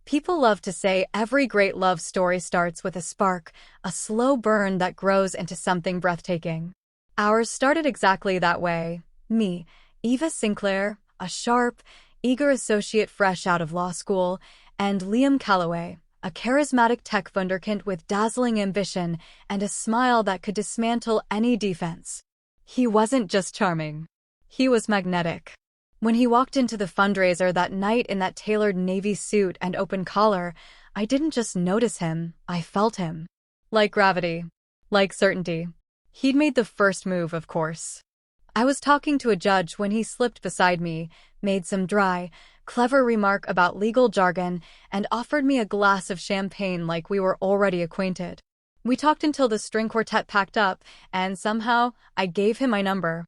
People love to say every great love story starts with a spark, a slow burn that grows into something breathtaking. Ours started exactly that way. Me, Eva Sinclair, a sharp, eager associate fresh out of law school, and Liam Calloway, a charismatic tech wunderkind with dazzling ambition and a smile that could dismantle any defense. He wasn't just charming. He was magnetic. When he walked into the fundraiser that night in that tailored navy suit and open collar, I didn't just notice him, I felt him. Like gravity. Like certainty. He'd made the first move, of course. I was talking to a judge when he slipped beside me, made some dry, clever remark about legal jargon, and offered me a glass of champagne like we were already acquainted. We talked until the string quartet packed up, and somehow, I gave him my number.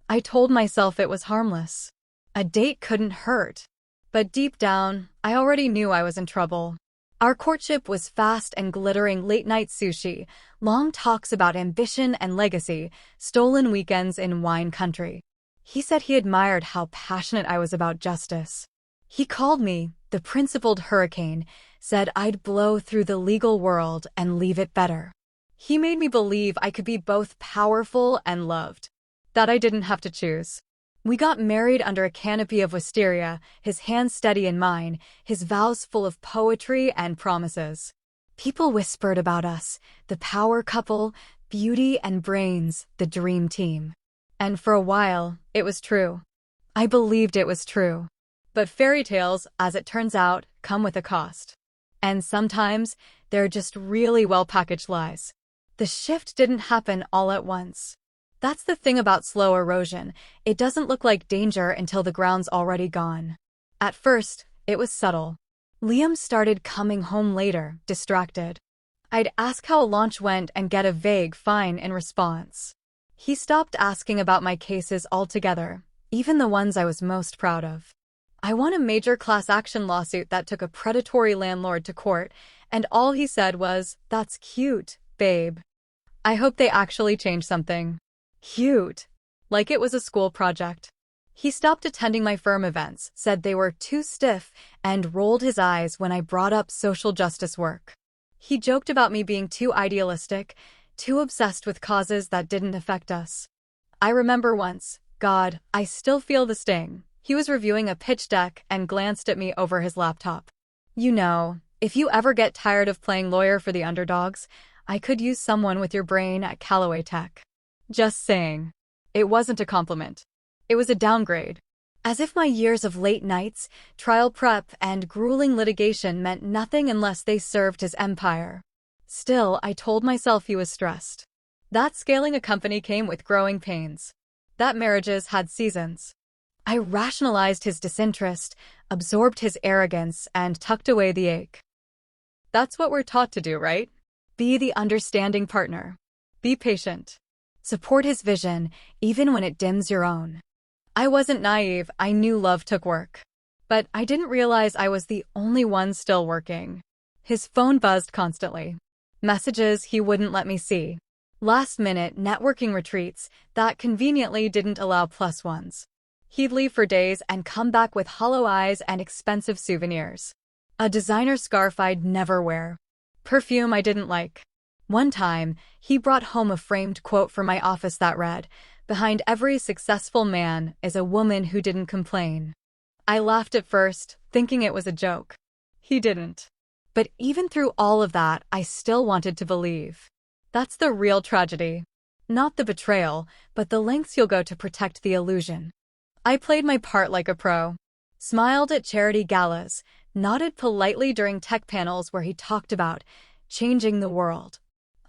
I told myself it was harmless. A date couldn't hurt. But deep down, I already knew I was in trouble. Our courtship was fast and glittering late-night sushi, long talks about ambition and legacy, stolen weekends in wine country. He said he admired how passionate I was about justice. He called me the principled hurricane, said I'd blow through the legal world and leave it better. He made me believe I could be both powerful and loved. That I didn't have to choose. We got married under a canopy of wisteria, his hands steady in mine, his vows full of poetry and promises. People whispered about us, the power couple, beauty and brains, the dream team. And for a while, it was true. I believed it was true. But fairy tales, as it turns out, come with a cost. And sometimes, they're just really well-packaged lies. The shift didn't happen all at once. That's the thing about slow erosion. It doesn't look like danger until the ground's already gone. At first, it was subtle. Liam started coming home later, distracted. I'd ask how a launch went and get a vague fine in response. He stopped asking about my cases altogether, even the ones I was most proud of. I won a major class action lawsuit that took a predatory landlord to court, and all he said was, "That's cute, babe." I hope they actually change something. Cute. Like it was a school project. He stopped attending my firm events, said they were too stiff, and rolled his eyes when I brought up social justice work. He joked about me being too idealistic, too obsessed with causes that didn't affect us. I remember once, God, I still feel the sting. He was reviewing a pitch deck and glanced at me over his laptop. You know, if you ever get tired of playing lawyer for the underdogs, I could use someone with your brain at Callaway Tech. Just saying. It wasn't a compliment. It was a downgrade. As if my years of late nights, trial prep, and grueling litigation meant nothing unless they served his empire. Still, I told myself he was stressed. That scaling a company came with growing pains. That marriages had seasons. I rationalized his disinterest, absorbed his arrogance, and tucked away the ache. That's what we're taught to do, right? Be the understanding partner. Be patient. Support his vision, even when it dims your own. I wasn't naive, I knew love took work. But I didn't realize I was the only one still working. His phone buzzed constantly. Messages he wouldn't let me see. Last-minute networking retreats that conveniently didn't allow plus ones. He'd leave for days and come back with hollow eyes and expensive souvenirs. A designer scarf I'd never wear. Perfume I didn't like. One time, he brought home a framed quote for my office that read, "Behind every successful man is a woman who didn't complain." I laughed at first, thinking it was a joke. He didn't. But even through all of that, I still wanted to believe. That's the real tragedy. Not the betrayal, but the lengths you'll go to protect the illusion. I played my part like a pro. Smiled at charity galas, nodded politely during tech panels where he talked about changing the world.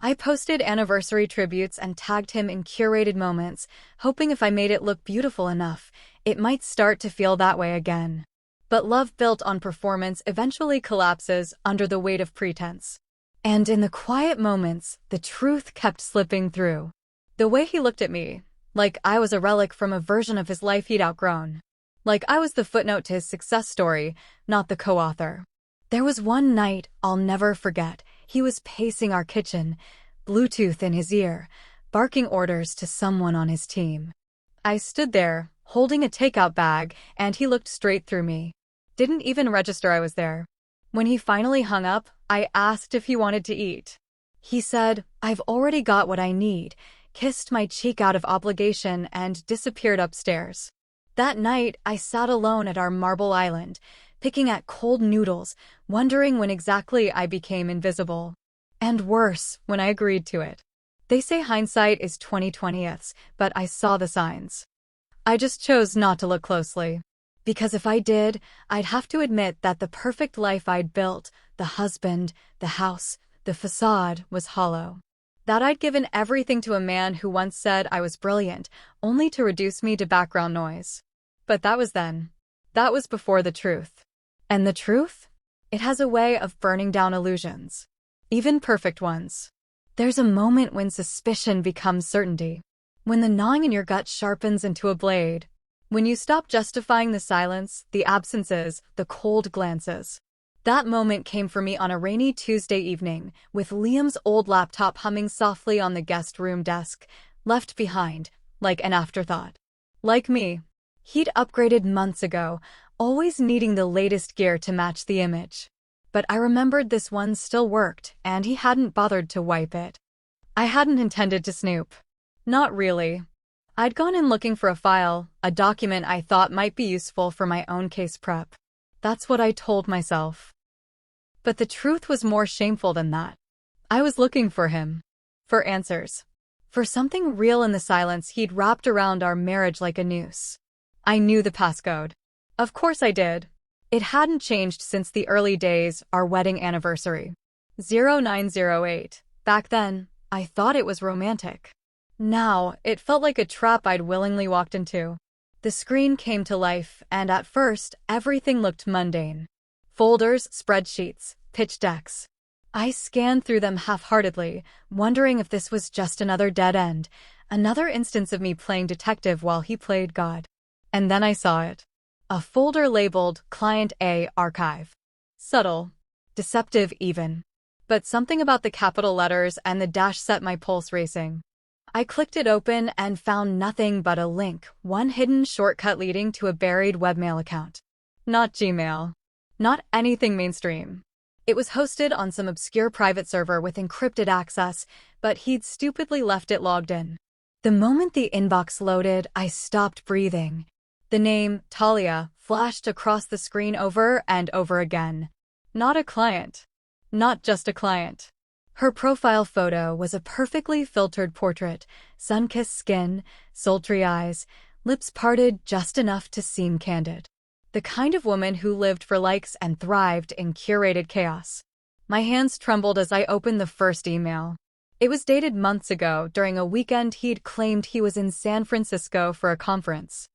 I posted anniversary tributes and tagged him in curated moments, hoping if I made it look beautiful enough, it might start to feel that way again. But love built on performance eventually collapses under the weight of pretense. And in the quiet moments, the truth kept slipping through. The way he looked at me, like I was a relic from a version of his life he'd outgrown. Like I was the footnote to his success story, not the co-author. There was one night I'll never forget. He was pacing our kitchen, Bluetooth in his ear, barking orders to someone on his team. I stood there, holding a takeout bag, and he looked straight through me. Didn't even register I was there. When he finally hung up, I asked if he wanted to eat. He said, "I've already got what I need," kissed my cheek out of obligation, and disappeared upstairs. That night, I sat alone at our marble island, picking at cold noodles, wondering when exactly I became invisible. And worse, when I agreed to it. They say hindsight is 20/20ths, but I saw the signs. I just chose not to look closely. Because if I did, I'd have to admit that the perfect life I'd built, the husband, the house, the facade, was hollow. That I'd given everything to a man who once said I was brilliant, only to reduce me to background noise. But that was then. That was before the truth. And the truth? It has a way of burning down illusions. Even perfect ones. There's a moment when suspicion becomes certainty. When the gnawing in your gut sharpens into a blade. When you stop justifying the silence, the absences, the cold glances. That moment came for me on a rainy Tuesday evening, with Liam's old laptop humming softly on the guest room desk, left behind, like an afterthought. Like me. He'd upgraded months ago, always needing the latest gear to match the image. But I remembered this one still worked, and he hadn't bothered to wipe it. I hadn't intended to snoop. Not really. I'd gone in looking for a file, a document I thought might be useful for my own case prep. That's what I told myself. But the truth was more shameful than that. I was looking for him. For answers. For something real in the silence he'd wrapped around our marriage like a noose. I knew the passcode. Of course I did. It hadn't changed since the early days, our wedding anniversary. 0908. Back then, I thought it was romantic. Now, it felt like a trap I'd willingly walked into. The screen came to life, and at first, everything looked mundane. Folders, spreadsheets, pitch decks. I scanned through them half-heartedly, wondering if this was just another dead end, another instance of me playing detective while he played God. And then I saw it. A folder labeled Client A Archive. Subtle. Deceptive even. But something about the capital letters and the dash set my pulse racing. I clicked it open and found nothing but a link, one hidden shortcut leading to a buried webmail account. Not Gmail. Not anything mainstream. It was hosted on some obscure private server with encrypted access, but he'd stupidly left it logged in. The moment the inbox loaded, I stopped breathing. The name, Talia, flashed across the screen over and over again. Not a client. Not just a client. Her profile photo was a perfectly filtered portrait, sun-kissed skin, sultry eyes, lips parted just enough to seem candid. The kind of woman who lived for likes and thrived in curated chaos. My hands trembled as I opened the first email. It was dated months ago, during a weekend he'd claimed he was in San Francisco for a conference.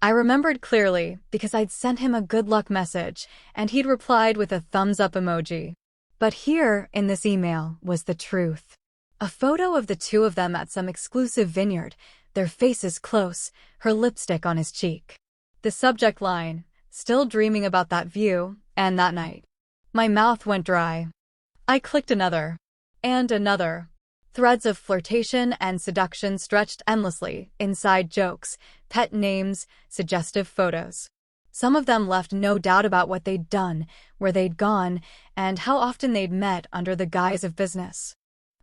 I remembered clearly because I'd sent him a good luck message, and he'd replied with a thumbs-up emoji. But here, in this email, was the truth. A photo of the two of them at some exclusive vineyard, their faces close, her lipstick on his cheek. The subject line, still dreaming about that view, and that night. My mouth went dry. I clicked another. And another. Threads of flirtation and seduction stretched endlessly, inside jokes, pet names, suggestive photos. Some of them left no doubt about what they'd done, where they'd gone, and how often they'd met under the guise of business.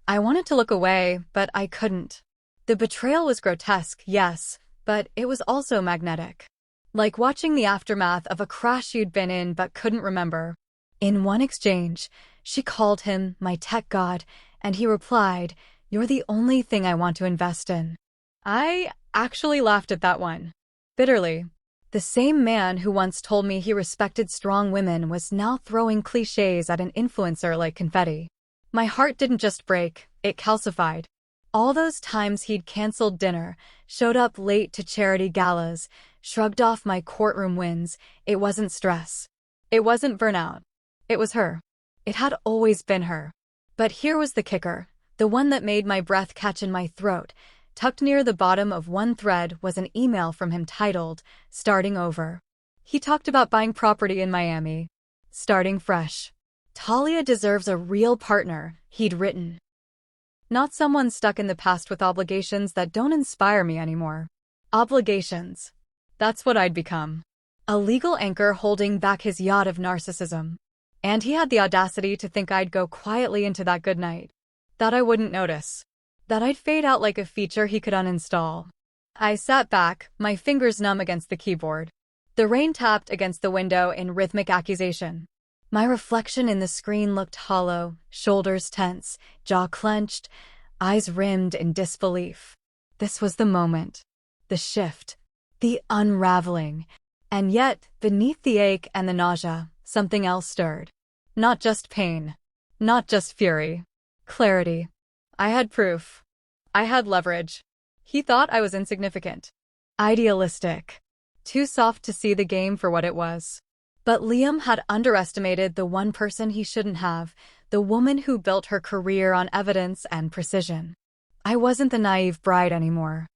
I wanted to look away, but I couldn't. The betrayal was grotesque, yes, but it was also magnetic. Like watching the aftermath of a crash you'd been in but couldn't remember. In one exchange, she called him my tech god, and he replied, "You're the only thing I want to invest in." I actually laughed at that one. Bitterly. The same man who once told me he respected strong women was now throwing cliches at an influencer like confetti. My heart didn't just break, it calcified. All those times he'd canceled dinner, showed up late to charity galas, shrugged off my courtroom wins, it wasn't stress. It wasn't burnout. It was her. It had always been her. But here was the kicker, the one that made my breath catch in my throat. Tucked near the bottom of one thread was an email from him titled, "Starting Over." He talked about buying property in Miami. Starting fresh. Talia deserves a real partner, he'd written. Not someone stuck in the past with obligations that don't inspire me anymore. Obligations. That's what I'd become. A legal anchor holding back his yacht of narcissism. And he had the audacity to think I'd go quietly into that good night. That I wouldn't notice. That I'd fade out like a feature he could uninstall. I sat back, my fingers numb against the keyboard. The rain tapped against the window in rhythmic accusation. My reflection in the screen looked hollow, shoulders tense, jaw clenched, eyes rimmed in disbelief. This was the moment. The shift. The unraveling. And yet, beneath the ache and the nausea, something else stirred. Not just pain. Not just fury. Clarity. I had proof. I had leverage. He thought I was insignificant. Idealistic. Too soft to see the game for what it was. But Liam had underestimated the one person he shouldn't have, the woman who built her career on evidence and precision. I wasn't the naive bride anymore.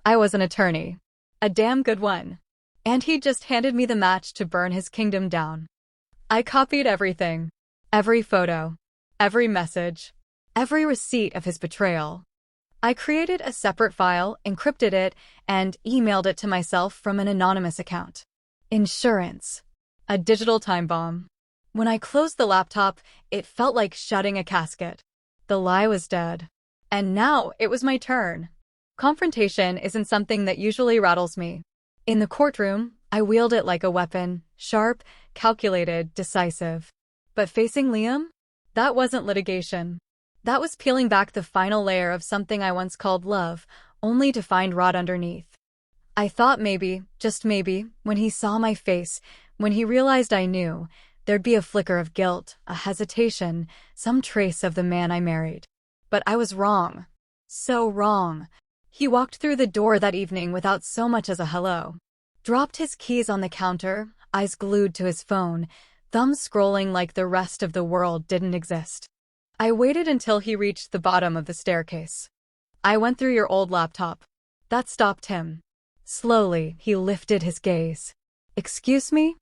I was an attorney. A damn good one. And he'd just handed me the match to burn his kingdom down. I copied everything. Every photo. Every message. Every receipt of his betrayal. I created a separate file, encrypted it, and emailed it to myself from an anonymous account. Insurance. A digital time bomb. When I closed the laptop, it felt like shutting a casket. The lie was dead. And now it was my turn. Confrontation isn't something that usually rattles me. In the courtroom, I wield it like a weapon, sharp, calculated, decisive. But facing Liam? That wasn't litigation. That was peeling back the final layer of something I once called love, only to find rot underneath. I thought maybe, just maybe, when he saw my face, when he realized I knew, there'd be a flicker of guilt, a hesitation, some trace of the man I married. But I was wrong. So wrong. He walked through the door that evening without so much as a hello. Dropped his keys on the counter, eyes glued to his phone, thumbs scrolling like the rest of the world didn't exist. I waited until he reached the bottom of the staircase. I went through your old laptop. That stopped him. Slowly, he lifted his gaze. Excuse me?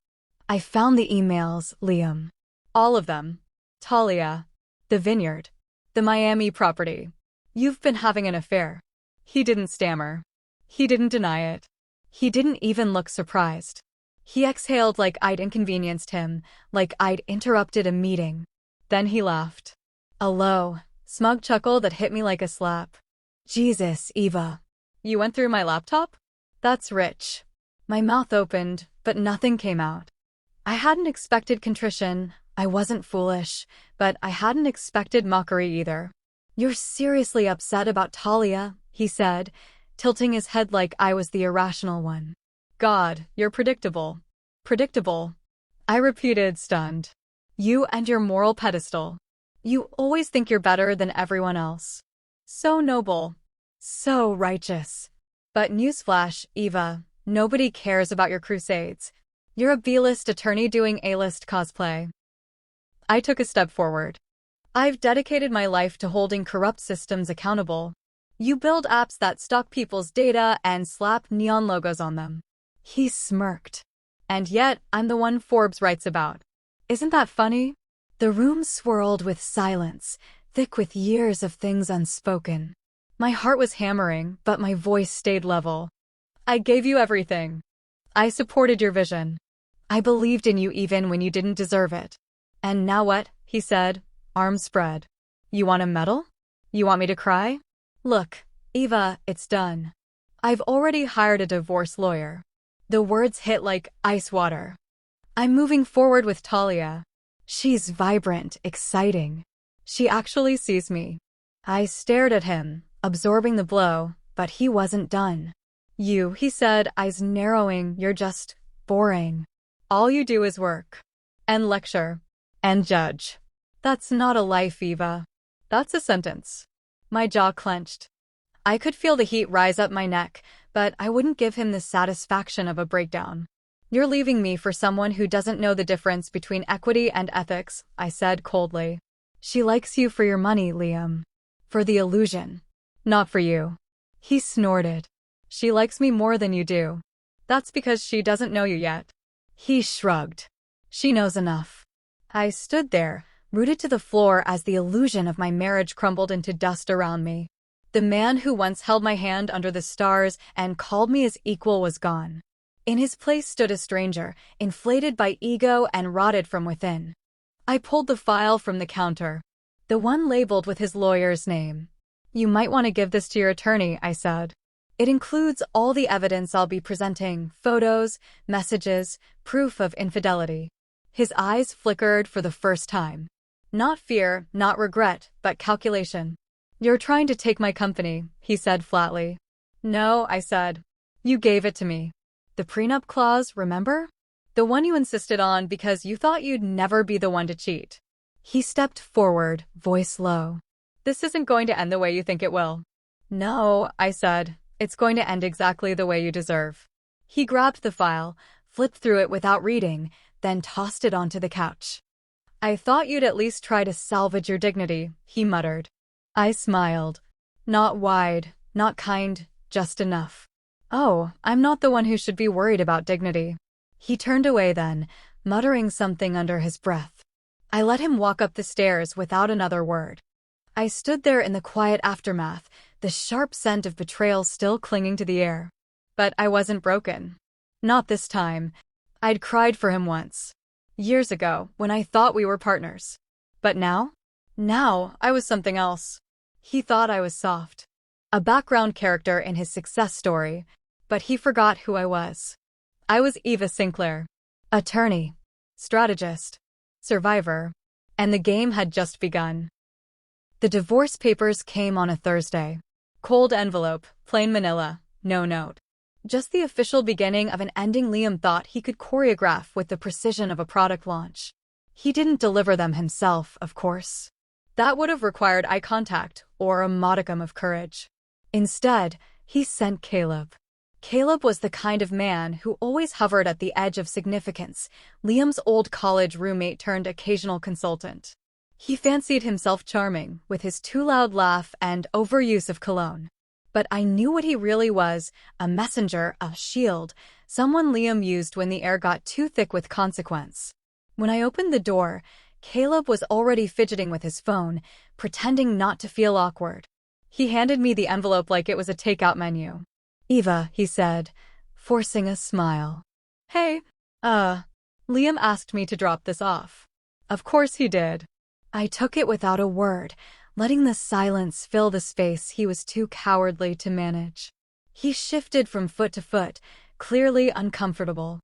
I found the emails, Liam. All of them. Talia. The vineyard. The Miami property. You've been having an affair. He didn't stammer. He didn't deny it. He didn't even look surprised. He exhaled like I'd inconvenienced him, like I'd interrupted a meeting. Then he laughed. A low, smug chuckle that hit me like a slap. Jesus, Eva. You went through my laptop? That's rich. My mouth opened, but nothing came out. I hadn't expected contrition. I wasn't foolish, but I hadn't expected mockery either. You're seriously upset about Talia, he said, tilting his head like I was the irrational one. God, you're predictable. Predictable. I repeated, stunned. You and your moral pedestal. You always think you're better than everyone else. So noble. So righteous. But newsflash, Eva, nobody cares about your crusades. You're a B-list attorney doing A-list cosplay. I took a step forward. I've dedicated my life to holding corrupt systems accountable. You build apps that stalk people's data and slap neon logos on them. He smirked. And yet, I'm the one Forbes writes about. Isn't that funny? The room swirled with silence, thick with years of things unspoken. My heart was hammering, but my voice stayed level. I gave you everything. I supported your vision. I believed in you even when you didn't deserve it. And now what? He said, arms spread. You want a medal? You want me to cry? Look, Eva, it's done. I've already hired a divorce lawyer. The words hit like ice water. I'm moving forward with Talia. She's vibrant, exciting. She actually sees me. I stared at him, absorbing the blow, but he wasn't done. You, he said, eyes narrowing, you're just boring. All you do is work. And lecture. And judge. That's not a life, Eva. That's a sentence. My jaw clenched. I could feel the heat rise up my neck, but I wouldn't give him the satisfaction of a breakdown. You're leaving me for someone who doesn't know the difference between equity and ethics, I said coldly. She likes you for your money, Liam. For the illusion. Not for you. He snorted. She likes me more than you do. That's because she doesn't know you yet. He shrugged. She knows enough. I stood there, rooted to the floor as the illusion of my marriage crumbled into dust around me. The man who once held my hand under the stars and called me his equal was gone. In his place stood a stranger, inflated by ego and rotted from within. I pulled the file from the counter, the one labeled with his lawyer's name. You might want to give this to your attorney, I said. It includes all the evidence I'll be presenting, photos, messages, proof of infidelity. His eyes flickered for the first time. Not fear, not regret, but calculation. You're trying to take my company, he said flatly. No, I said. You gave it to me. The prenup clause, remember? The one you insisted on because you thought you'd never be the one to cheat. He stepped forward, voice low. This isn't going to end the way you think it will. No, I said. It's going to end exactly the way you deserve. He grabbed the file, flipped through it without reading, then tossed it onto the couch. I thought you'd at least try to salvage your dignity, he muttered. I smiled. Not wide, not kind, just enough. Oh, I'm not the one who should be worried about dignity. He turned away then, muttering something under his breath. I let him walk up the stairs without another word. I stood there in the quiet aftermath, the sharp scent of betrayal still clinging to the air. But I wasn't broken. Not this time. I'd cried for him once. Years ago, when I thought we were partners. But now? Now, I was something else. He thought I was soft. A background character in his success story, but he forgot who I was. I was Eva Sinclair. Attorney. Strategist. Survivor. And the game had just begun. The divorce papers came on a Thursday. Cold envelope, plain manila, no note. Just the official beginning of an ending Liam thought he could choreograph with the precision of a product launch. He didn't deliver them himself, of course. That would have required eye contact or a modicum of courage. Instead, he sent Caleb. Caleb was the kind of man who always hovered at the edge of significance, Liam's old college roommate turned occasional consultant. He fancied himself charming, with his too loud laugh and overuse of cologne. But I knew what he really was, a messenger, a shield, someone Liam used when the air got too thick with consequence. When I opened the door, Caleb was already fidgeting with his phone, pretending not to feel awkward. He handed me the envelope like it was a takeout menu. Eva, he said, forcing a smile. Hey, Liam asked me to drop this off. Of course he did. I took it without a word, letting the silence fill the space he was too cowardly to manage. He shifted from foot to foot, clearly uncomfortable.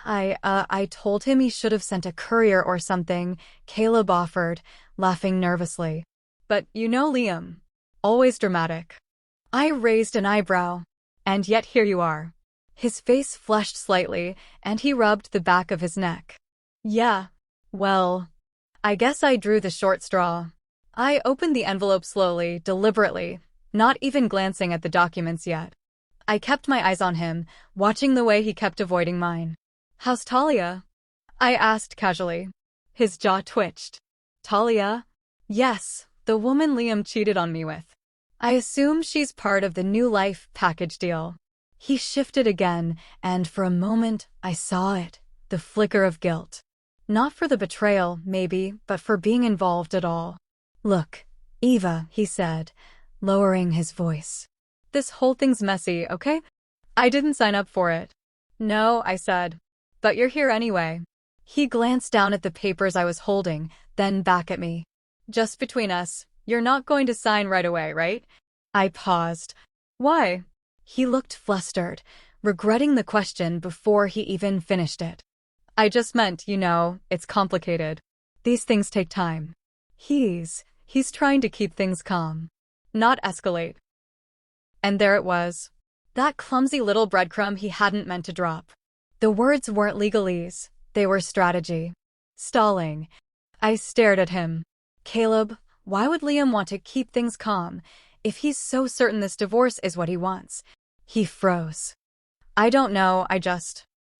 I told him he should have sent a courier or something, Caleb offered, laughing nervously. But you know Liam. Always dramatic. I raised an eyebrow. And yet here you are. His face flushed slightly, and he rubbed the back of his neck. Yeah, well, I guess I drew the short straw. I opened the envelope slowly, deliberately, not even glancing at the documents yet. I kept my eyes on him, watching the way he kept avoiding mine. How's Talia? I asked casually. His jaw twitched. Talia? Yes, the woman Liam cheated on me with. I assume she's part of the new life package deal. He shifted again, and for a moment, I saw it, the flicker of guilt. Not for the betrayal, maybe, but for being involved at all. Look, Eva, he said, lowering his voice. This whole thing's messy, okay? I didn't sign up for it. No, I said. But you're here anyway. He glanced down at the papers I was holding, then back at me. Just between us, you're not going to sign right away, right? I paused. Why? He looked flustered, regretting the question before he even finished it. I just meant, it's complicated. These things take time. He's trying to keep things calm, not escalate. And there it was. That clumsy little breadcrumb he hadn't meant to drop. The words weren't legalese, they were strategy. Stalling. I stared at him. Caleb, why would Liam want to keep things calm if he's so certain this divorce is what he wants? He froze. I don't know,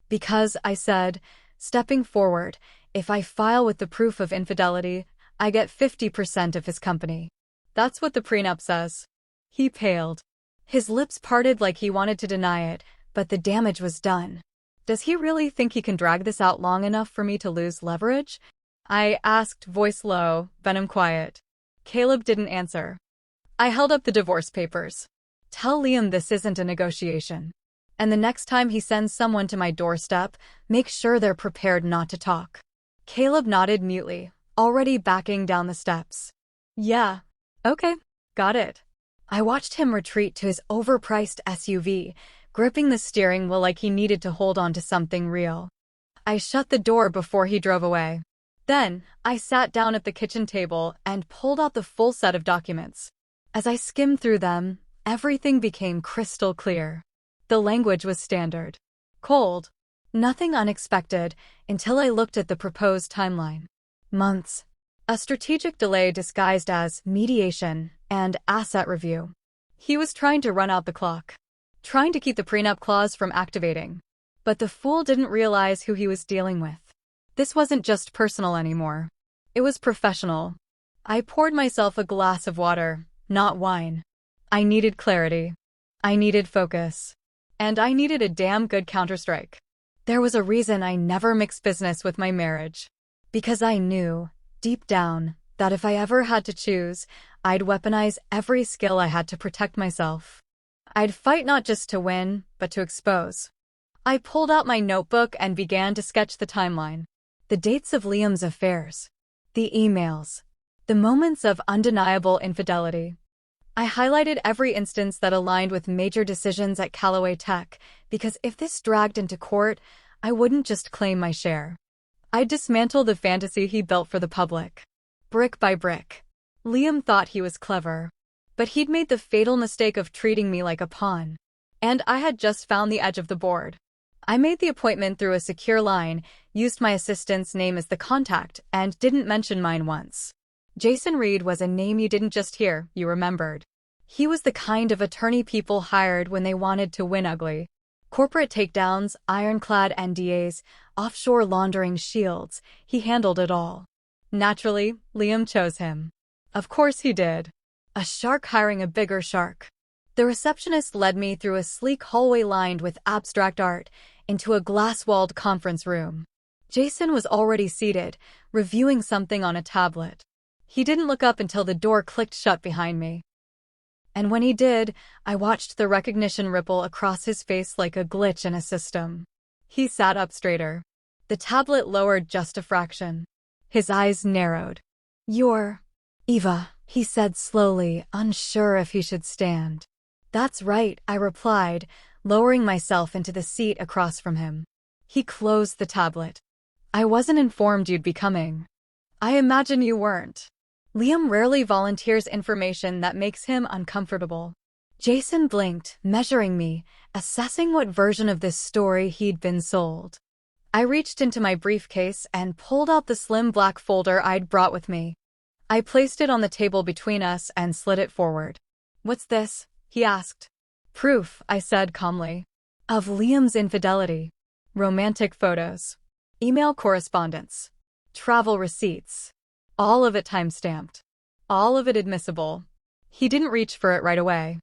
Because, I said, stepping forward, if I file with the proof of infidelity, I get 50% of his company. That's what the prenup says. He paled. His lips parted like he wanted to deny it, but the damage was done. Does he really think he can drag this out long enough for me to lose leverage? I asked, voice low, venom quiet. Caleb didn't answer. I held up the divorce papers. Tell Liam this isn't a negotiation. And the next time he sends someone to my doorstep, make sure they're prepared not to talk. Caleb nodded mutely, already backing down the steps. Yeah. Okay. Got it. I watched him retreat to his overpriced SUV, gripping the steering wheel like he needed to hold on to something real. I shut the door before he drove away. Then, I sat down at the kitchen table and pulled out the full set of documents. As I skimmed through them, everything became crystal clear. The language was standard. Cold. Nothing unexpected until I looked at the proposed timeline. Months. A strategic delay disguised as mediation and asset review. He was trying to run out the clock. Trying to keep the prenup clause from activating. But the fool didn't realize who he was dealing with. This wasn't just personal anymore. It was professional. I poured myself a glass of water, not wine. I needed clarity. I needed focus. And I needed a damn good counterstrike. There was a reason I never mixed business with my marriage. Because I knew, deep down, that if I ever had to choose, I'd weaponize every skill I had to protect myself. I'd fight not just to win, but to expose. I pulled out my notebook and began to sketch the timeline. The dates of Liam's affairs. The emails. The moments of undeniable infidelity. I highlighted every instance that aligned with major decisions at Callaway Tech, because if this dragged into court, I wouldn't just claim my share. I'd dismantle the fantasy he built for the public. Brick by brick. Liam thought he was clever. But he'd made the fatal mistake of treating me like a pawn. And I had just found the edge of the board. I made the appointment through a secure line, used my assistant's name as the contact, and didn't mention mine once. Jason Reed was a name you didn't just hear, you remembered. He was the kind of attorney people hired when they wanted to win ugly. Corporate takedowns, ironclad NDAs, offshore laundering shields, he handled it all. Naturally, Liam chose him. Of course he did. A shark hiring a bigger shark. The receptionist led me through a sleek hallway lined with abstract art into a glass-walled conference room. Jason was already seated, reviewing something on a tablet. He didn't look up until the door clicked shut behind me. And when he did, I watched the recognition ripple across his face like a glitch in a system. He sat up straighter. The tablet lowered just a fraction. His eyes narrowed. "You're Eva," he said slowly, unsure if he should stand. "That's right," I replied, lowering myself into the seat across from him. He closed the tablet. "I wasn't informed you'd be coming." "I imagine you weren't." Liam rarely volunteers information that makes him uncomfortable. Jason blinked, measuring me, assessing what version of this story he'd been sold. I reached into my briefcase and pulled out the slim black folder I'd brought with me. I placed it on the table between us and slid it forward. "What's this?" he asked. "Proof," I said calmly. "Of Liam's infidelity. Romantic photos. Email correspondence. Travel receipts. All of it time-stamped. All of it admissible." He didn't reach for it right away.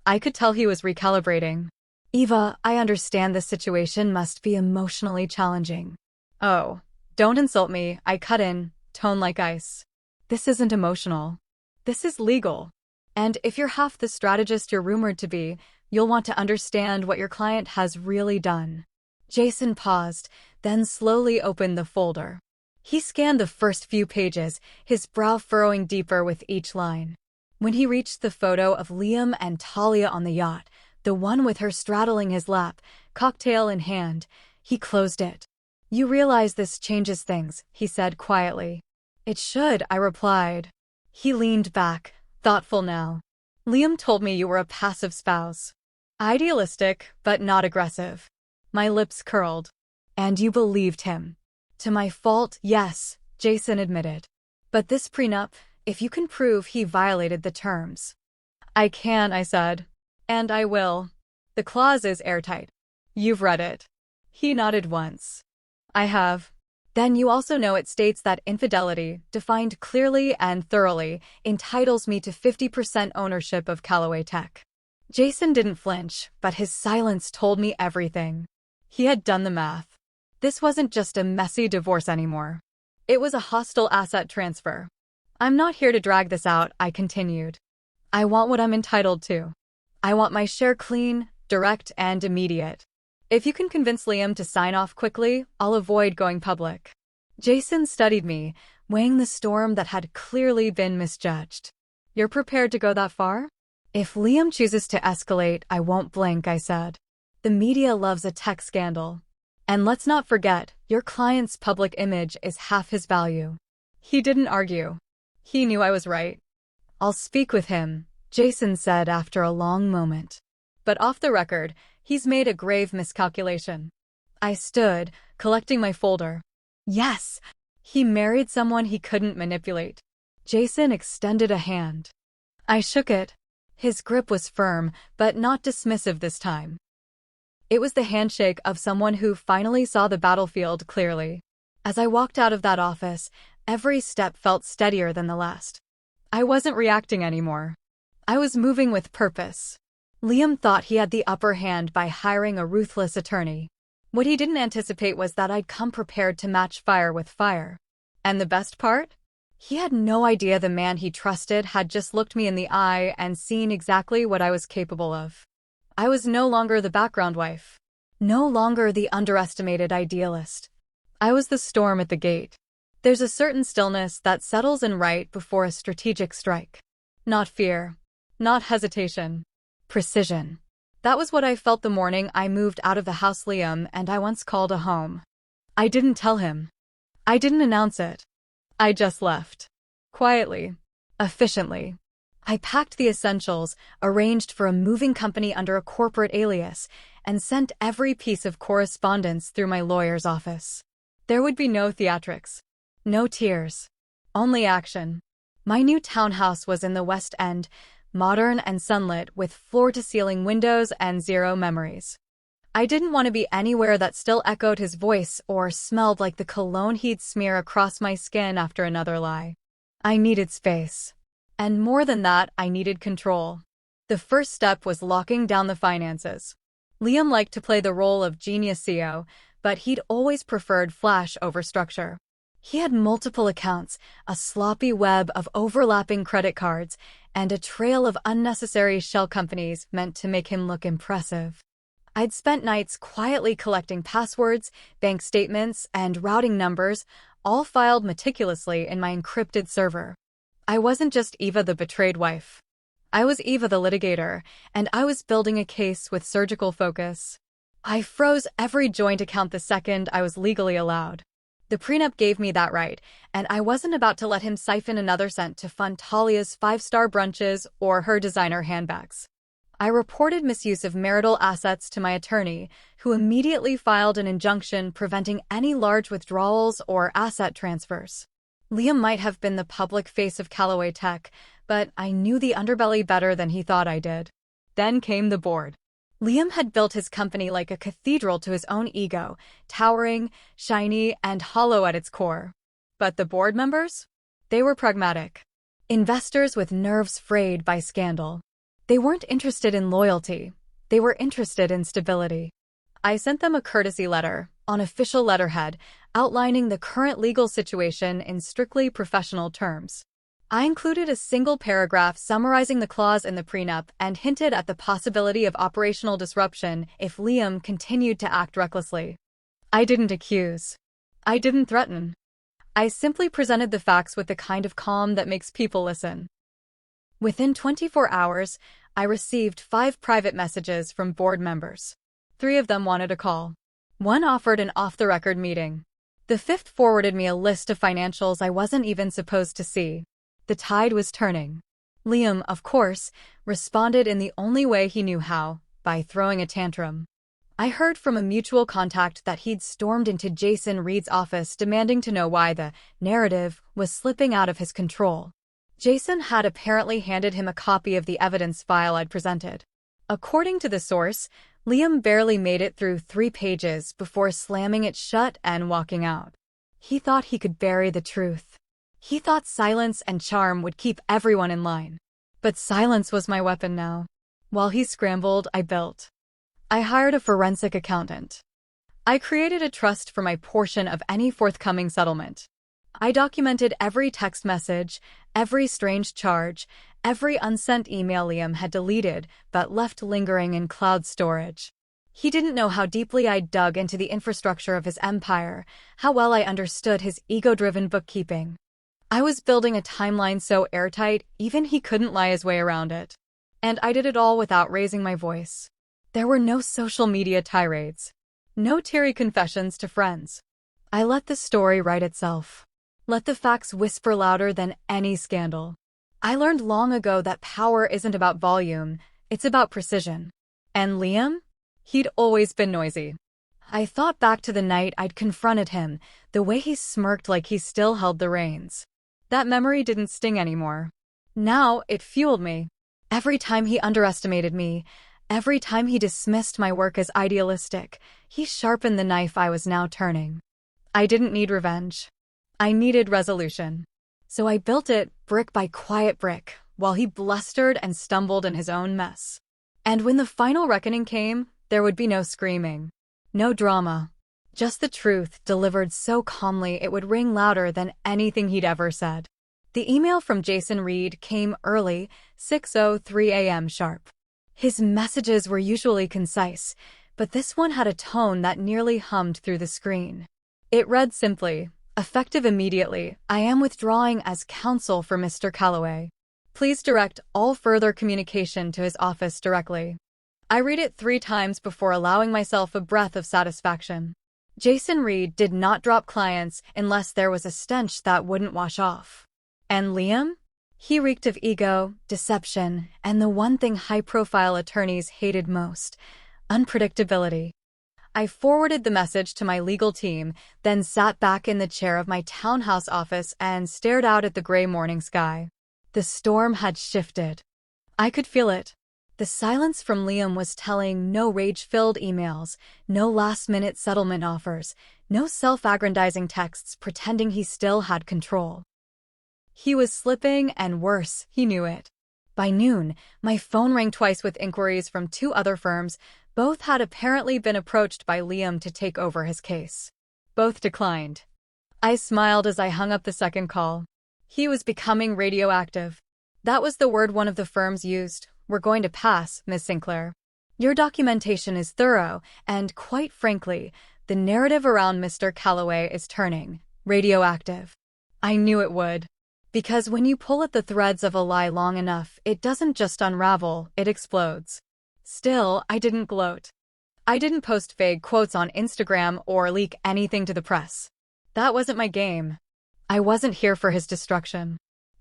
I could tell he was recalibrating. "Eva, I understand this situation must be emotionally challenging." "Oh, don't insult me," I cut in, tone like ice. "This isn't emotional. This is legal. And if you're half the strategist you're rumored to be, you'll want to understand what your client has really done." Jason paused, then slowly opened the folder. He scanned the first few pages, his brow furrowing deeper with each line. When he reached the photo of Liam and Talia on the yacht, the one with her straddling his lap, cocktail in hand, he closed it. "You realize this changes things," he said quietly. "It should," I replied. He leaned back, thoughtful now. "Liam told me you were a passive spouse. Idealistic, but not aggressive." My lips curled. "And you believed him." "To my fault, yes," Jason admitted. "But this prenup, if you can prove he violated the terms." "I can," I said. "And I will. The clause is airtight. You've read it." He nodded once. "I have." "Then you also know it states that infidelity, defined clearly and thoroughly, entitles me to 50% ownership of Callaway Tech." Jason didn't flinch, but his silence told me everything. He had done the math. This wasn't just a messy divorce anymore. It was a hostile asset transfer. "I'm not here to drag this out," I continued. "I want what I'm entitled to. I want my share clean, direct, and immediate. If you can convince Liam to sign off quickly, I'll avoid going public." Jason studied me, weighing the storm that had clearly been misjudged. You're prepared to go that far? If Liam chooses to escalate, I won't blink, I said. The media loves a tech scandal. And let's not forget, your client's public image is half his value. He didn't argue. He knew I was right. I'll speak with him, Jason said after a long moment. But off the record, he's made a grave miscalculation. I stood, collecting my folder. Yes, he married someone he couldn't manipulate. Jason extended a hand. I shook it. His grip was firm, but not dismissive this time. It was the handshake of someone who finally saw the battlefield clearly. As I walked out of that office, every step felt steadier than the last. I wasn't reacting anymore. I was moving with purpose. Liam thought he had the upper hand by hiring a ruthless attorney. What he didn't anticipate was that I'd come prepared to match fire with fire. And the best part? He had no idea the man he trusted had just looked me in the eye and seen exactly what I was capable of. I was no longer the background wife. No longer the underestimated idealist. I was the storm at the gate. There's a certain stillness that settles in right before a strategic strike. Not fear. Not hesitation. Precision. That was what I felt the morning I moved out of the house Liam and I once called a home. I didn't tell him. I didn't announce it. I just left. Quietly. Efficiently. I packed the essentials, arranged for a moving company under a corporate alias, and sent every piece of correspondence through my lawyer's office. There would be no theatrics. No tears. Only action. My new townhouse was in the West End, modern and sunlit with floor-to-ceiling windows and zero memories. I didn't want to be anywhere that still echoed his voice or smelled like the cologne he'd smear across my skin after another lie. I needed space. And more than that, I needed control. The first step was locking down the finances. Liam liked to play the role of genius CEO, but he'd always preferred flash over structure. He had multiple accounts, a sloppy web of overlapping credit cards, and a trail of unnecessary shell companies meant to make him look impressive. I'd spent nights quietly collecting passwords, bank statements, and routing numbers, all filed meticulously in my encrypted server. I wasn't just Eva the betrayed wife. I was Eva the litigator, and I was building a case with surgical focus. I froze every joint account the second I was legally allowed. The prenup gave me that right, and I wasn't about to let him siphon another cent to fund Talia's five-star brunches or her designer handbags. I reported misuse of marital assets to my attorney, who immediately filed an injunction preventing any large withdrawals or asset transfers. Liam might have been the public face of Callaway Tech, but I knew the underbelly better than he thought I did. Then came the board. Liam had built his company like a cathedral to his own ego, towering, shiny, and hollow at its core. But the board members? They were pragmatic. Investors with nerves frayed by scandal. They weren't interested in loyalty. They were interested in stability. I sent them a courtesy letter, on official letterhead, outlining the current legal situation in strictly professional terms. I included a single paragraph summarizing the clause in the prenup and hinted at the possibility of operational disruption if Liam continued to act recklessly. I didn't accuse. I didn't threaten. I simply presented the facts with the kind of calm that makes people listen. Within 24 hours, I received 5 private messages from board members. 3 of them wanted a call. 1 offered an off-the-record meeting. The 5th forwarded me a list of financials I wasn't even supposed to see. The tide was turning. Liam, of course, responded in the only way he knew how, by throwing a tantrum. I heard from a mutual contact that he'd stormed into Jason Reed's office demanding to know why the narrative was slipping out of his control. Jason had apparently handed him a copy of the evidence file I'd presented. According to the source, Liam barely made it through 3 pages before slamming it shut and walking out. He thought he could bury the truth. He thought silence and charm would keep everyone in line. But silence was my weapon now. While he scrambled, I built. I hired a forensic accountant. I created a trust for my portion of any forthcoming settlement. I documented every text message, every strange charge, every unsent email Liam had deleted but left lingering in cloud storage. He didn't know how deeply I'd dug into the infrastructure of his empire, how well I understood his ego-driven bookkeeping. I was building a timeline so airtight, even he couldn't lie his way around it. And I did it all without raising my voice. There were no social media tirades. No teary confessions to friends. I let the story write itself. Let the facts whisper louder than any scandal. I learned long ago that power isn't about volume, it's about precision. And Liam? He'd always been noisy. I thought back to the night I'd confronted him, the way he smirked like he still held the reins. That memory didn't sting anymore. Now it fueled me. Every time he underestimated me, every time he dismissed my work as idealistic, he sharpened the knife I was now turning. I didn't need revenge. I needed resolution. So I built it brick by quiet brick, while he blustered and stumbled in his own mess. And when the final reckoning came, there would be no screaming. No drama. Just the truth delivered so calmly it would ring louder than anything he'd ever said. The email from Jason Reed came early, 6:03 a.m. sharp. His messages were usually concise, but this one had a tone that nearly hummed through the screen. It read simply, effective immediately, I am withdrawing as counsel for Mr. Calloway. Please direct all further communication to his office directly. I read it 3 times before allowing myself a breath of satisfaction. Jason Reed did not drop clients unless there was a stench that wouldn't wash off. And Liam? He reeked of ego, deception, and the one thing high-profile attorneys hated most, unpredictability. I forwarded the message to my legal team, then sat back in the chair of my townhouse office and stared out at the gray morning sky. The storm had shifted. I could feel it. The silence from Liam was telling: no rage-filled emails, no last-minute settlement offers, no self-aggrandizing texts pretending he still had control. He was slipping, and worse, he knew it. By noon, my phone rang twice with inquiries from 2 other firms. Both had apparently been approached by Liam to take over his case. Both declined. I smiled as I hung up the second call. He was becoming radioactive. That was the word one of the firms used. We're going to pass, Ms. Sinclair. Your documentation is thorough, and quite frankly, the narrative around Mr. Calloway is turning radioactive. I knew it would. Because when you pull at the threads of a lie long enough, it doesn't just unravel, it explodes. Still, I didn't gloat. I didn't post vague quotes on Instagram or leak anything to the press. That wasn't my game. I wasn't here for his destruction.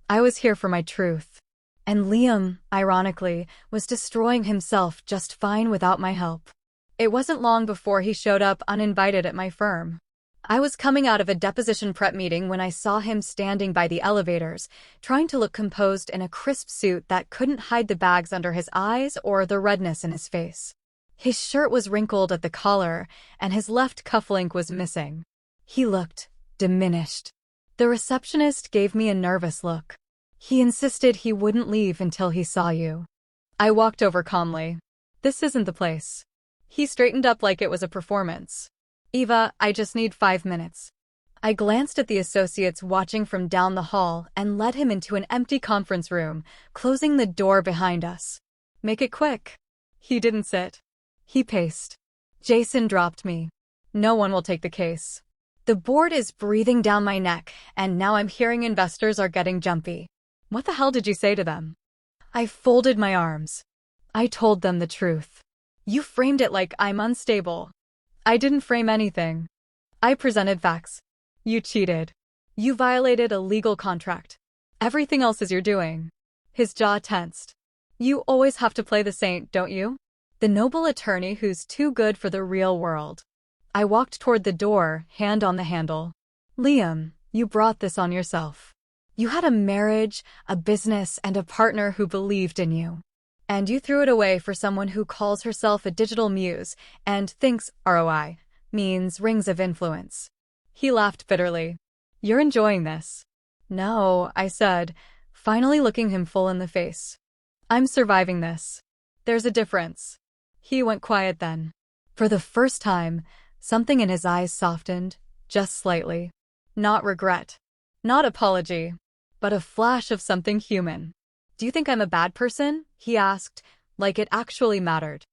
I was here for my truth. And Liam, ironically, was destroying himself just fine without my help. It wasn't long before he showed up uninvited at my firm. I was coming out of a deposition prep meeting when I saw him standing by the elevators, trying to look composed in a crisp suit that couldn't hide the bags under his eyes or the redness in his face. His shirt was wrinkled at the collar, and his left cufflink was missing. He looked diminished. The receptionist gave me a nervous look. He insisted he wouldn't leave until he saw you. I walked over calmly. This isn't the place. He straightened up like it was a performance. Eva, I just need 5 minutes. I glanced at the associates watching from down the hall and led him into an empty conference room, closing the door behind us. Make it quick. He didn't sit. He paced. Jason dropped me. No one will take the case. The board is breathing down my neck, and now I'm hearing investors are getting jumpy. What the hell did you say to them? I folded my arms. I told them the truth. You framed it like I'm unstable. I didn't frame anything. I presented facts. You cheated. You violated a legal contract. Everything else is your doing. His jaw tensed. You always have to play the saint, don't you? The noble attorney who's too good for the real world. I walked toward the door, hand on the handle. Liam, you brought this on yourself. You had a marriage, a business, and a partner who believed in you. And you threw it away for someone who calls herself a digital muse and thinks ROI means rings of influence. He laughed bitterly. You're enjoying this. No, I said, finally looking him full in the face. I'm surviving this. There's a difference. He went quiet then. For the first time, something in his eyes softened, just slightly. Not regret. Not apology. But a flash of something human. Do you think I'm a bad person? He asked, like it actually mattered.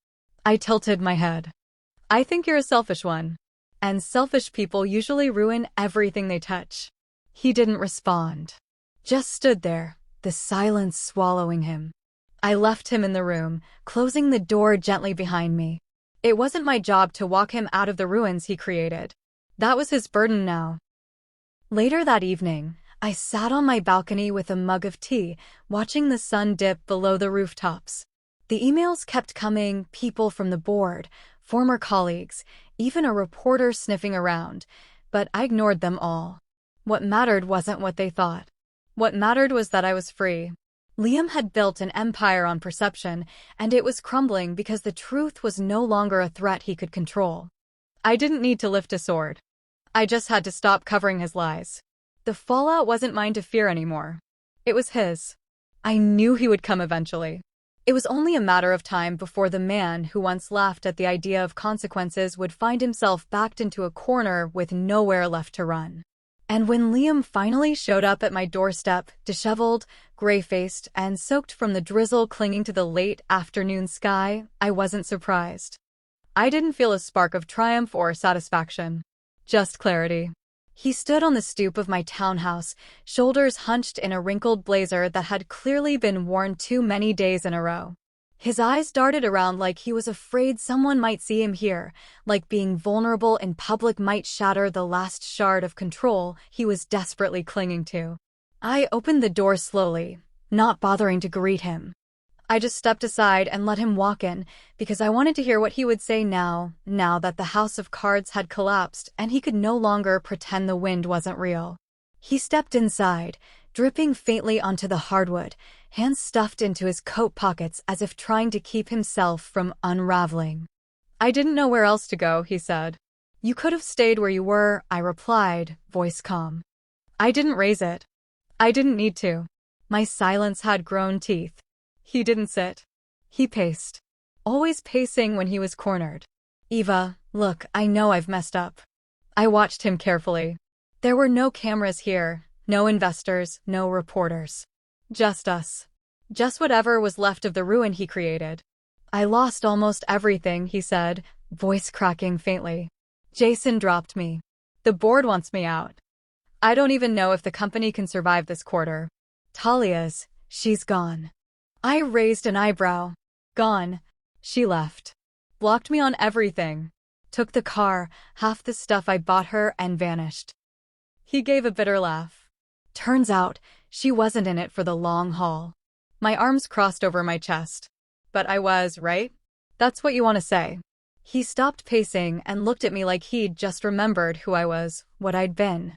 I tilted my head. I think you're a selfish one. And selfish people usually ruin everything they touch. He didn't respond. just stood there, the silence swallowing him. I left him in the room, closing the door gently behind me. It wasn't my job to walk him out of the ruins he created. That was his burden now. Later that evening, I sat on my balcony with a mug of tea, watching the sun dip below the rooftops. The emails kept coming, people from the board, former colleagues, even a reporter sniffing around, but I ignored them all. What mattered wasn't what they thought. What mattered was that I was free. Liam had built an empire on perception, and it was crumbling because the truth was no longer a threat he could control. I didn't need to lift a sword. I just had to stop covering his lies. The fallout wasn't mine to fear anymore. It was his. I knew he would come eventually. It was only a matter of time before the man who once laughed at the idea of consequences would find himself backed into a corner with nowhere left to run. And when Liam finally showed up at my doorstep, disheveled, gray-faced, and soaked from the drizzle clinging to the late afternoon sky, I wasn't surprised. I didn't feel a spark of triumph or satisfaction. Just clarity. He stood on the stoop of my townhouse, shoulders hunched in a wrinkled blazer that had clearly been worn too many days in a row. His eyes darted around like he was afraid someone might see him here, like being vulnerable in public might shatter the last shard of control he was desperately clinging to. I opened the door slowly, not bothering to greet him. I just stepped aside and let him walk in, because I wanted to hear what he would say now that the house of cards had collapsed and he could no longer pretend the wind wasn't real. He stepped inside, dripping faintly onto the hardwood, hands stuffed into his coat pockets as if trying to keep himself from unraveling. "I didn't know where else to go," he said. "You could have stayed where you were," I replied, voice calm. I didn't raise it. I didn't need to. My silence had grown teeth. He didn't sit. He paced. Always pacing when he was cornered. "Eva, look, I know I've messed up." I watched him carefully. There were no cameras here, no investors, no reporters. Just us. Just whatever was left of the ruin he created. "I lost almost everything," he said, voice cracking faintly. "Jason dropped me. The board wants me out. I don't even know if the company can survive this quarter. Talia's, she's gone." I raised an eyebrow. Gone. She left. Blocked me on everything. Took the car, half the stuff I bought her, and vanished. He gave a bitter laugh. Turns out, she wasn't in it for the long haul. My arms crossed over my chest. But I was, right? That's what you want to say. He stopped pacing and looked at me like he'd just remembered who I was, what I'd been.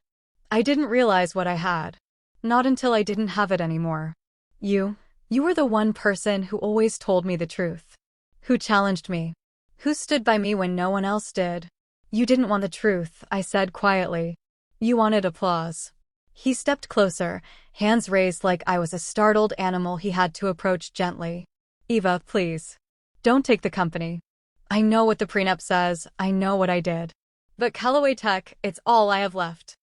I didn't realize what I had. Not until I didn't have it anymore. You were the one person who always told me the truth. Who challenged me. Who stood by me when no one else did. You didn't want the truth, I said quietly. You wanted applause. He stepped closer, hands raised like I was a startled animal he had to approach gently. "Eva, please. Don't take the company. I know what the prenup says, I know what I did. But Callaway Tech, it's all I have left."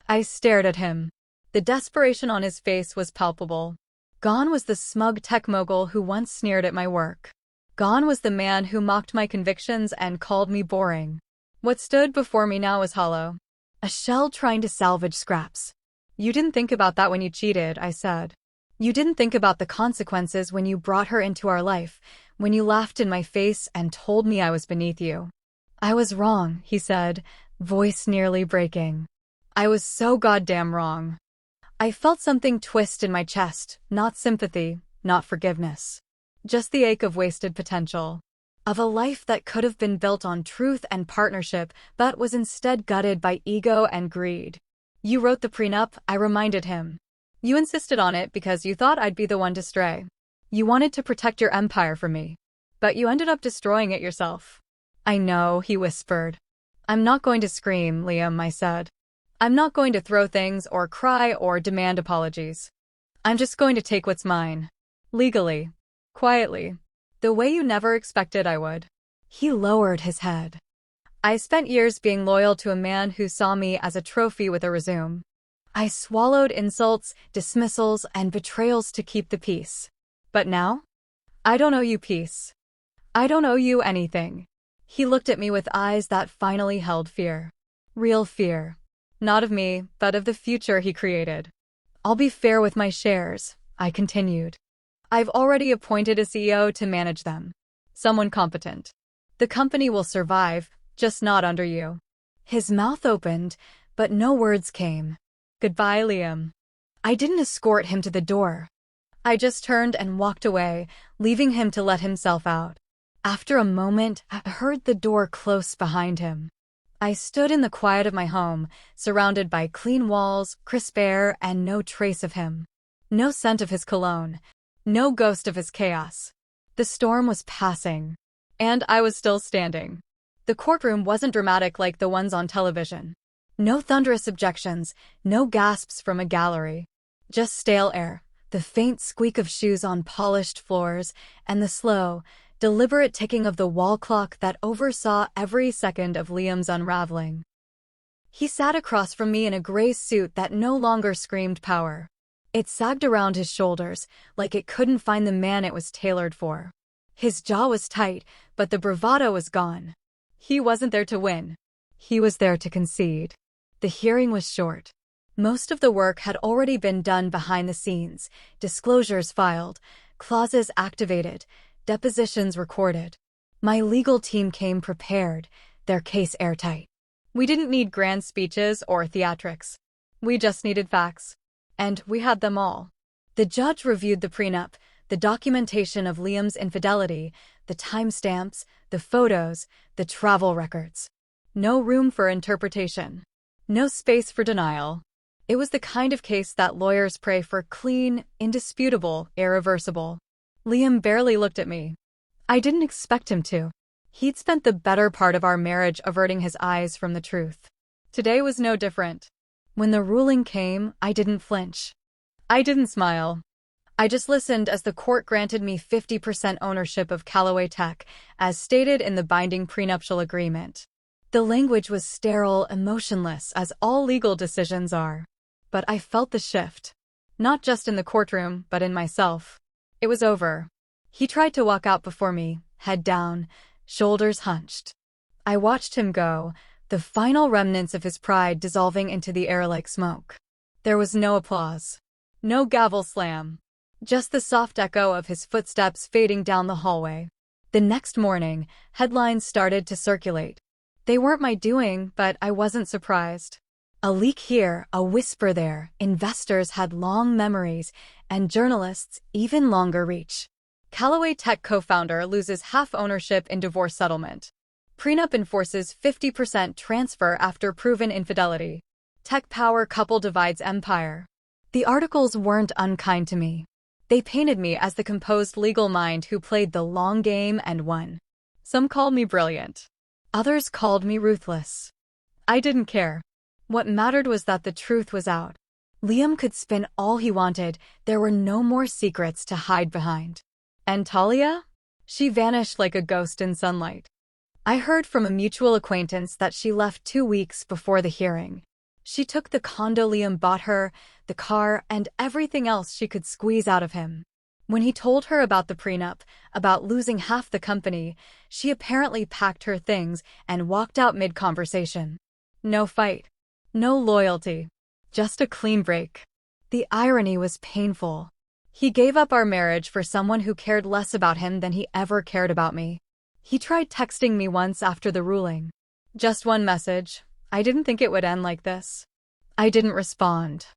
I stared at him. The desperation on his face was palpable. Gone was the smug tech mogul who once sneered at my work. Gone was the man who mocked my convictions and called me boring. What stood before me now was hollow. A shell trying to salvage scraps. "You didn't think about that when you cheated," I said. "You didn't think about the consequences when you brought her into our life, when you laughed in my face and told me I was beneath you." "I was wrong," he said, voice nearly breaking. "I was so goddamn wrong." I felt something twist in my chest, not sympathy, not forgiveness. Just the ache of wasted potential. Of a life that could have been built on truth and partnership, but was instead gutted by ego and greed. "You wrote the prenup," I reminded him. "You insisted on it because you thought I'd be the one to stray. You wanted to protect your empire from me. But you ended up destroying it yourself." "I know," he whispered. "I'm not going to scream, Liam," I said. "I'm not going to throw things or cry or demand apologies. I'm just going to take what's mine. Legally. Quietly. The way you never expected I would." He lowered his head. "I spent years being loyal to a man who saw me as a trophy with a resume. I swallowed insults, dismissals, and betrayals to keep the peace. But now? I don't owe you peace. I don't owe you anything." He looked at me with eyes that finally held fear. Real fear. Not of me, but of the future he created. I'll be fair with my shares, I continued. I've already appointed a CEO to manage them. Someone competent. The company will survive, just not under you. His mouth opened, but no words came. Goodbye, Liam. I didn't escort him to the door. I just turned and walked away, leaving him to let himself out. After a moment, I heard the door close behind him. I stood in the quiet of my home, surrounded by clean walls, crisp air, and no trace of him. No scent of his cologne. No ghost of his chaos. The storm was passing. And I was still standing. The courtroom wasn't dramatic like the ones on television. No thunderous objections, no gasps from a gallery. Just stale air, the faint squeak of shoes on polished floors, and the slow, deliberate ticking of the wall clock that oversaw every second of Liam's unraveling. He sat across from me in a gray suit that no longer screamed power. It sagged around his shoulders, like it couldn't find the man it was tailored for. His jaw was tight, but the bravado was gone. He wasn't there to win. He was there to concede. The hearing was short. Most of the work had already been done behind the scenes, disclosures filed, clauses activated, depositions recorded. My legal team came prepared, their case airtight. We didn't need grand speeches or theatrics. We just needed facts. And we had them all. The judge reviewed the prenup, the documentation of Liam's infidelity, the timestamps, the photos, the travel records. No room for interpretation. No space for denial. It was the kind of case that lawyers pray for: clean, indisputable, irreversible. Liam barely looked at me. I didn't expect him to. He'd spent the better part of our marriage averting his eyes from the truth. Today was no different. When the ruling came, I didn't flinch. I didn't smile. I just listened as the court granted me 50% ownership of Callaway Tech, as stated in the binding prenuptial agreement. The language was sterile, emotionless, as all legal decisions are. But I felt the shift. Not just in the courtroom, but in myself. It was over. He tried to walk out before me, head down, shoulders hunched. I watched him go, the final remnants of his pride dissolving into the air like smoke. There was no applause. No gavel slam. Just the soft echo of his footsteps fading down the hallway. The next morning, headlines started to circulate. They weren't my doing, but I wasn't surprised. A leak here, a whisper there, investors had long memories, and journalists even longer reach. Callaway Tech co-founder loses half ownership in divorce settlement. Prenup enforces 50% transfer after proven infidelity. Tech power couple divides empire. The articles weren't unkind to me. They painted me as the composed legal mind who played the long game and won. Some called me brilliant. Others called me ruthless. I didn't care. What mattered was that the truth was out. Liam could spin all he wanted. There were no more secrets to hide behind. And Talia? She vanished like a ghost in sunlight. I heard from a mutual acquaintance that she left 2 weeks before the hearing. She took the condo Liam bought her, the car, and everything else she could squeeze out of him. When he told her about the prenup, about losing half the company, she apparently packed her things and walked out mid-conversation. No fight. No loyalty. Just a clean break. The irony was painful. He gave up our marriage for someone who cared less about him than he ever cared about me. He tried texting me once after the ruling. Just one message. I didn't think it would end like this. I didn't respond.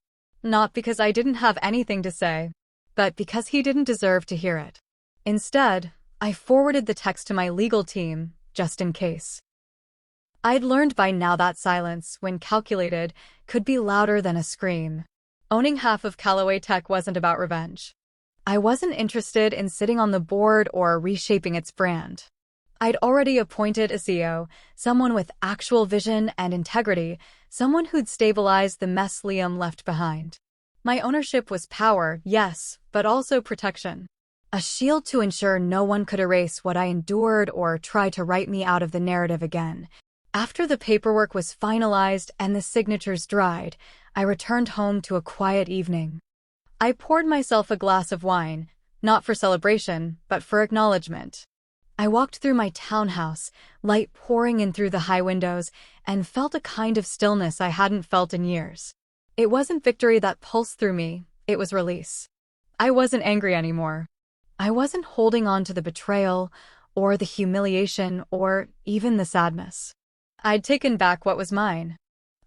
Not because I didn't have anything to say, but because he didn't deserve to hear it. Instead, I forwarded the text to my legal team, just in case. I'd learned by now that silence, when calculated, could be louder than a scream. Owning half of Callaway Tech wasn't about revenge. I wasn't interested in sitting on the board or reshaping its brand. I'd already appointed a CEO, someone with actual vision and integrity, someone who'd stabilize the mess Liam left behind. My ownership was power, yes, but also protection. A shield to ensure no one could erase what I endured or try to write me out of the narrative again. After the paperwork was finalized and the signatures dried, I returned home to a quiet evening. I poured myself a glass of wine, not for celebration, but for acknowledgement. I walked through my townhouse, light pouring in through the high windows, and felt a kind of stillness I hadn't felt in years. It wasn't victory that pulsed through me, it was release. I wasn't angry anymore. I wasn't holding on to the betrayal, or the humiliation, or even the sadness. I'd taken back what was mine.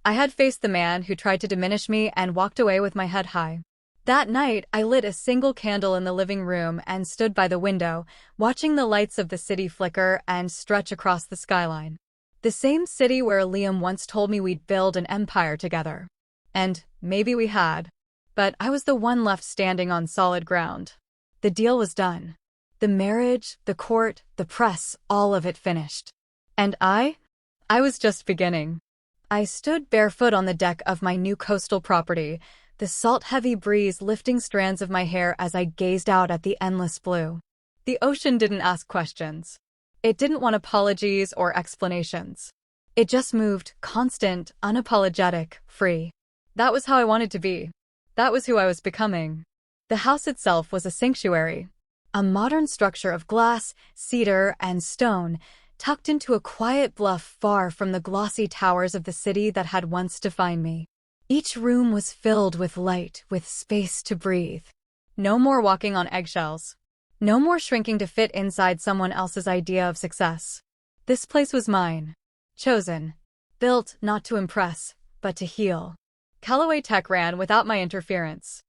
I had faced the man who tried to diminish me and walked away with my head high. That night, I lit a single candle in the living room and stood by the window, watching the lights of the city flicker and stretch across the skyline. The same city where Liam once told me we'd build an empire together. And maybe we had. But I was the one left standing on solid ground. The deal was done. The marriage, the court, the press, all of it finished. And I was just beginning. I stood barefoot on the deck of my new coastal property, the salt-heavy breeze lifting strands of my hair as I gazed out at the endless blue. The ocean didn't ask questions. It didn't want apologies or explanations. It just moved, constant, unapologetic, free. That was how I wanted to be. That was who I was becoming. The house itself was a sanctuary, a modern structure of glass, cedar, and stone, tucked into a quiet bluff far from the glossy towers of the city that had once defined me. Each room was filled with light, with space to breathe. No more walking on eggshells. No more shrinking to fit inside someone else's idea of success. This place was mine. Chosen. Built not to impress, but to heal. Callaway Tech ran without my interference.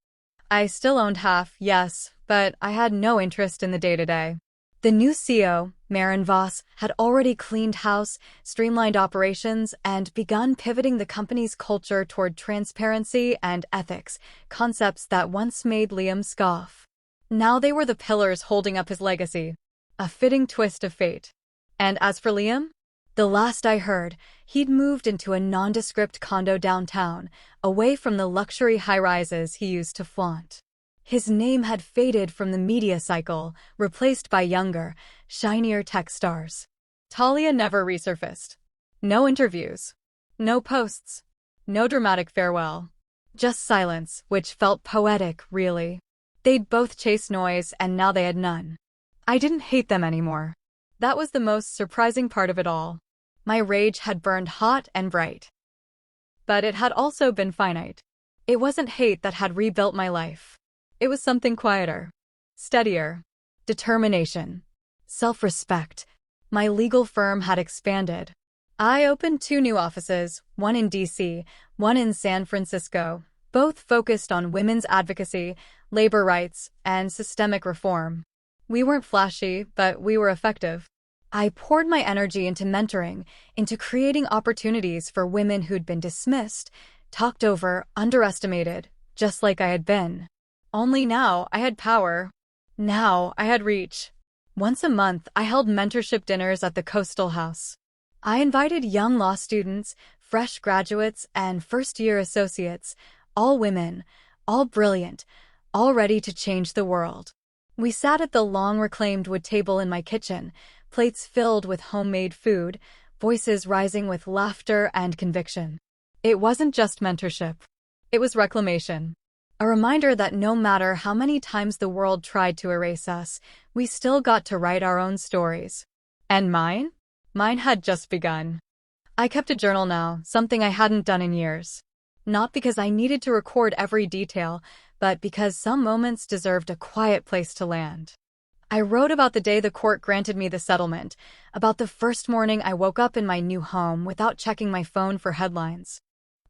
I still owned half, yes, but I had no interest in the day-to-day. The new CEO, Maren Voss, had already cleaned house, streamlined operations, and begun pivoting the company's culture toward transparency and ethics, concepts that once made Liam scoff. Now they were the pillars holding up his legacy. A fitting twist of fate. And as for Liam? The last I heard, he'd moved into a nondescript condo downtown, away from the luxury high-rises he used to flaunt. His name had faded from the media cycle, replaced by younger, shinier tech stars. Talia never resurfaced. No interviews. No posts. No dramatic farewell. Just silence, which felt poetic, really. They'd both chased noise, and now they had none. I didn't hate them anymore. That was the most surprising part of it all. My rage had burned hot and bright. But it had also been finite. It wasn't hate that had rebuilt my life. It was something quieter, steadier, determination, self-respect. My legal firm had expanded. I opened 2 new offices, one in D.C., one in San Francisco, both focused on women's advocacy, labor rights, and systemic reform. We weren't flashy, but we were effective. I poured my energy into mentoring, into creating opportunities for women who'd been dismissed, talked over, underestimated, just like I had been. Only now I had power. Now I had reach. Once a month, I held mentorship dinners at the Coastal House. I invited young law students, fresh graduates, and first-year associates, all women, all brilliant, all ready to change the world. We sat at the long-reclaimed wood table in my kitchen, plates filled with homemade food, voices rising with laughter and conviction. It wasn't just mentorship. It was reclamation. A reminder that no matter how many times the world tried to erase us, we still got to write our own stories. And mine? Mine had just begun. I kept a journal now, something I hadn't done in years. Not because I needed to record every detail, but because some moments deserved a quiet place to land. I wrote about the day the court granted me the settlement, about the first morning I woke up in my new home without checking my phone for headlines.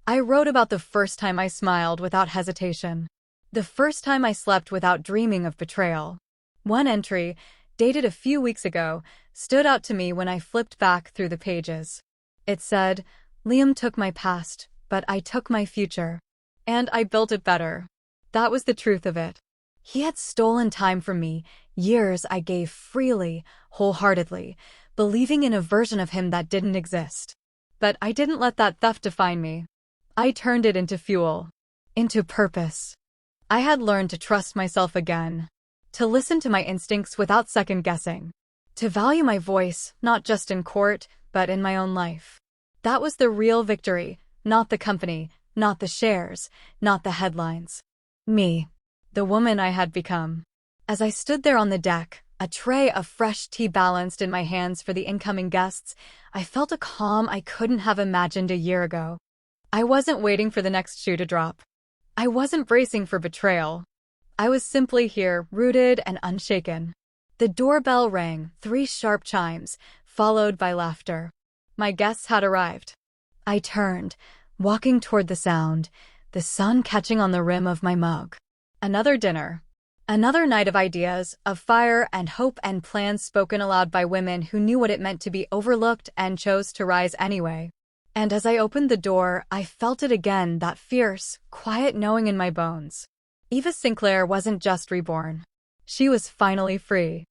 I wrote about the first time I smiled without hesitation. The first time I slept without dreaming of betrayal. One entry, dated a few weeks ago, stood out to me when I flipped back through the pages. It said, "Liam took my past, but I took my future. And I built it better." That was the truth of it. He had stolen time from me, years I gave freely, wholeheartedly, believing in a version of him that didn't exist. But I didn't let that theft define me. I turned it into fuel, into purpose. I had learned to trust myself again, to listen to my instincts without second-guessing, to value my voice, not just in court, but in my own life. That was the real victory, not the company, not the shares, not the headlines. Me, the woman I had become. As I stood there on the deck, a tray of fresh tea balanced in my hands for the incoming guests, I felt a calm I couldn't have imagined a year ago. I wasn't waiting for the next shoe to drop. I wasn't bracing for betrayal. I was simply here, rooted and unshaken. The doorbell rang, 3 sharp chimes, followed by laughter. My guests had arrived. I turned, walking toward the sound, the sun catching on the rim of my mug. Another dinner. Another night of ideas, of fire and hope and plans spoken aloud by women who knew what it meant to be overlooked and chose to rise anyway. And as I opened the door, I felt it again, that fierce, quiet knowing in my bones. Eva Sinclair wasn't just reborn. She was finally free.